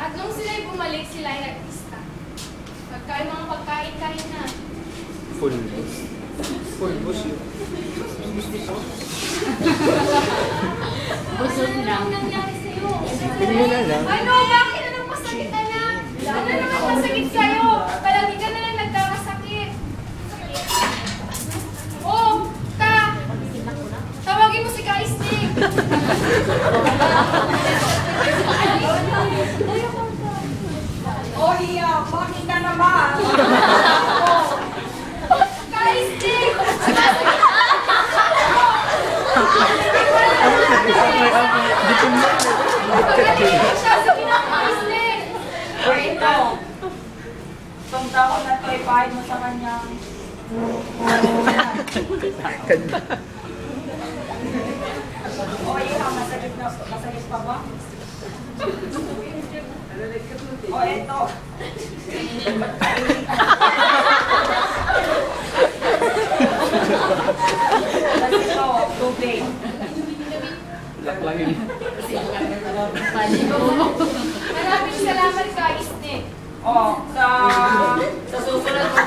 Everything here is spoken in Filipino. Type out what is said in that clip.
At nung sila'y bumalik, sila ay nag-pista. Mga pagkain-kain na. Full bus. Full bus yun. Busog na. Ano nangyari sa'yo? Tingnan na lang. Ano? Bakit? Anong masakit ka na? Ano naman masakit sa'yo? Palagi ka na lang nagkakasakit. Oh! Tawagin mo si Ka-Istig! Oh, iya, bakit na naman? Ka-Istig! Pagaling mo siya! Sige na, Ka-Istig! O ito, itong taon na ito, ipahid mo sa kanya. O iya, masakit pa ba? O ito. Tapos ito, tubig. Laklangin. Maraming salamat, Ka-Istig! O, sa susunod mo